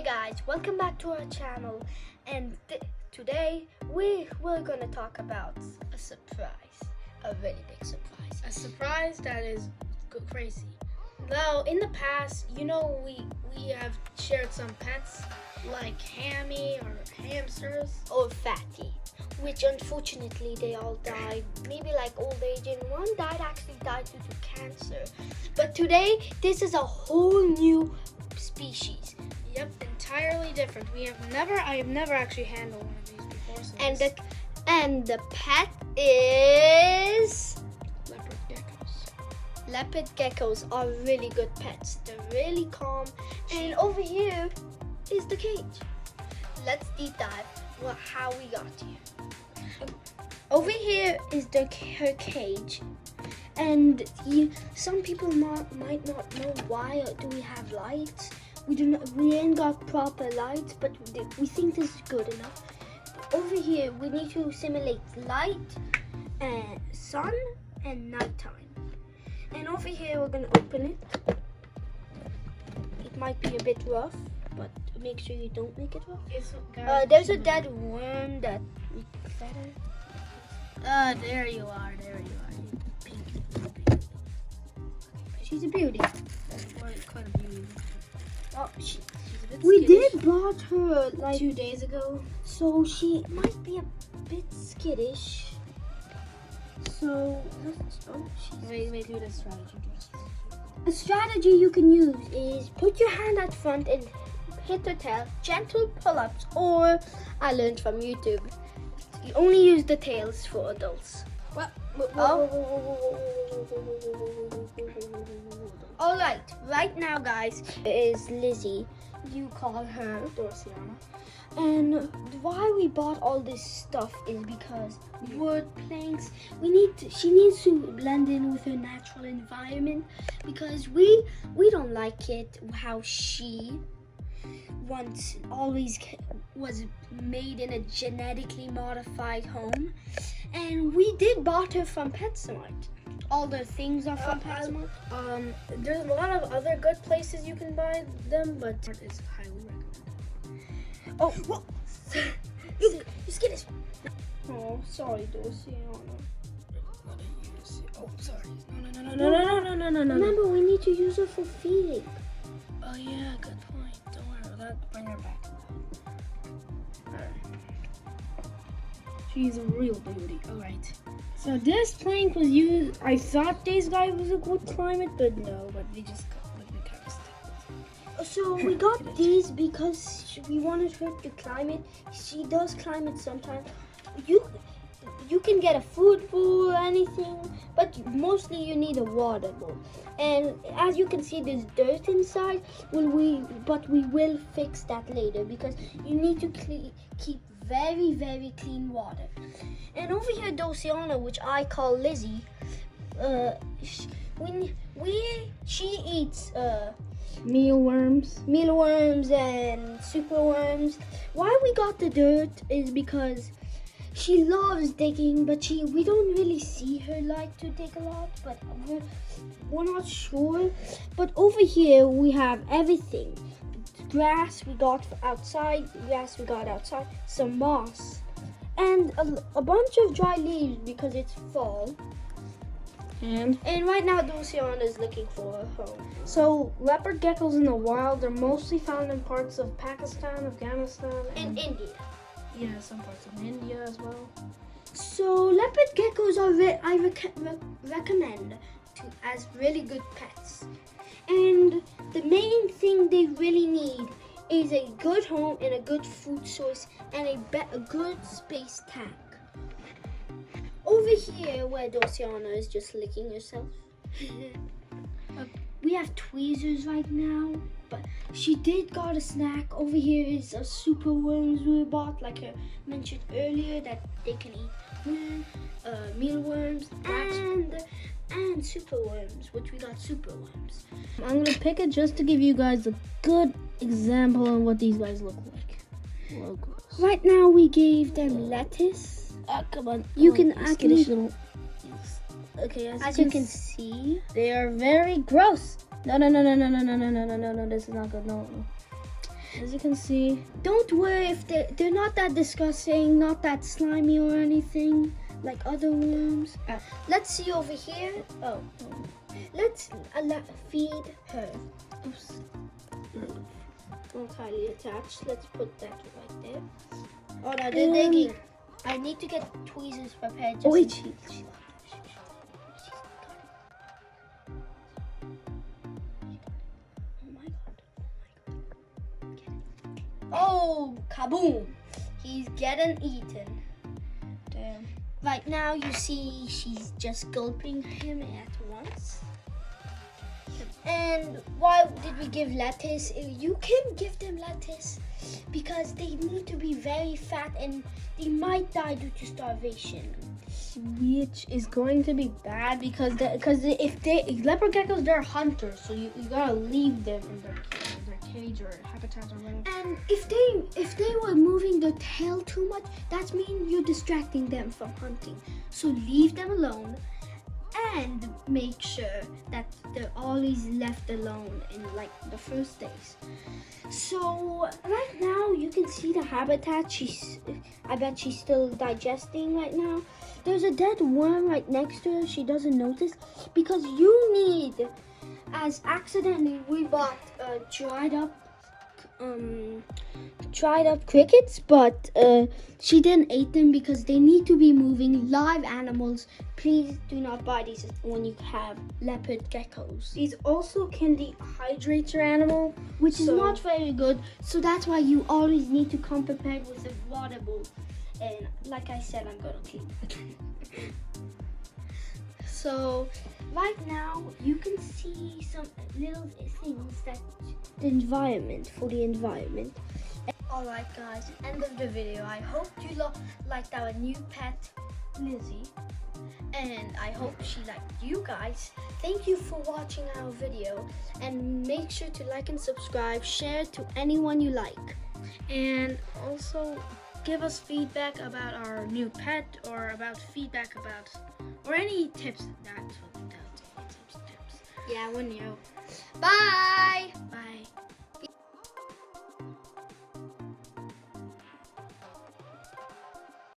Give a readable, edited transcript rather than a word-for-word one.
guys, welcome back to our channel, and today we're gonna talk about a surprise, a really big surprise. A surprise that is crazy. Now, in the past, we have shared some pets like Hammy or hamsters. Or Fatty, which unfortunately they all died, maybe like old age, and one actually died due to cancer. But today, this is a whole new species. Yep, entirely different. I have never actually handled one of these before. So And the pet is leopard geckos. leopard geckos are really good pets. They're really calm. And over here is the cage. Let's deep dive how we got here. Over here is her cage. And some people might not know why do we have lights. We ain't got proper lights, but we think this is good enough. Over here, we need to simulate light, and sun, and nighttime. And over here, we're gonna open it. It might be a bit rough, but make sure you don't make it rough. There's a dead worm that we fed her. There you are. She's a beauty. Quite a beauty. Oh, She's a bit we skittish. did bought her like 2 days ago. so she might be a bit skittish. So Wait, do this strategy. a strategy you can use is put your hand at front and hit her tail, gentle pull-ups, or I learned from YouTube, you only use the tails for adults. Alright, right now guys is Lizzie. You call her Dorciana. And why we bought all this stuff is because wood planks. She needs to blend in with her natural environment, because we don't like it how she always was made in a genetically modified home. And we did bought her from PetSmart. All the things are from PetSmart. There's a lot of other good places you can buy them, but it's highly recommended. Oh, what? You skittish. Oh, sorry, Dorciana. Oh, sorry. No. Remember, we need to use her for feeding. Oh yeah, good point. Don't worry about that. Bring her back. Alright. She's a real beauty. Alright. So this plank was used. I thought these guys was a good climate, but no. But we just got the kind of stick. So we got these because we wanted her to climb it. She does climb it sometimes. You can get a food bowl or anything, but mostly you need a water bowl. And as you can see, there's dirt inside. But we will fix that later, because you need to keep very, very clean water. And over here, Dorciana, which I call Lizzie, she eats mealworms and superworms. Why we got the dirt is because she loves digging, but we don't really see her like to dig a lot, but we're not sure. But over here we have everything. Grass we got outside, some moss, and a bunch of dry leaves because it's fall. And right now Dorciana is looking for a home. So leopard geckos in the wild, they're mostly found in parts of Pakistan, Afghanistan, And India. Yeah, some parts of India as well. So leopard geckos are I recommend as really good pets. And the main thing they really need is a good home and a good food source and a good space tank. Over here, where Dorciana is just licking herself, we have tweezers right now, but she did got a snack. Over here is a super worms we bought, like I mentioned earlier, that they can eat mealworms and super worms, which we got super worms. I'm gonna pick it just to give you guys a good example of what these guys look like. Right now we gave them lettuce. Come on. You can skittish actually little. Okay, as you can see, they are very gross. No, this is not good. No. As you can see, Don't worry if they're not that disgusting, not that slimy or anything like other worms. Let's see over here. Oh, let's feed her. Oops. Not highly attached. Let's put that right there. Oh no, they're digging. I need to get tweezers prepared. Just oh wait, Oh, kaboom! He's getting eaten. Damn. Right now, you see she's just gulping him at once. And why did we give lettuce? You can give them lettuce because they need to be very fat and they might die due to starvation. which is going to be bad because leopard geckos, they're hunters, so you gotta leave them in their cage or habitat or whatever. And if they were moving their tail too much, that means you're distracting them from hunting. So leave them alone and make sure that they're always left alone in like the first days. So right now you can see the habitat. I bet she's still digesting right now. There's a dead worm right next to her. She doesn't notice because you need, as accidentally we bought dried up crickets, but she didn't eat them because they need to be moving. Live animals, please do not buy these when you have leopard geckos. These also can dehydrate your animal, Which is not very good, so that's why you always need to come prepared with a water bowl. And like I said, I'm gonna keep it. So right now you can see some little things that the environment. Alright guys, end of the video. I hope you liked our new pet, Lizzie. And I hope she liked you guys. Thank you for watching our video. And make sure to like and subscribe. Share it to anyone you like. and also give us feedback about our new pet or any tips. Yeah, we're new. Bye!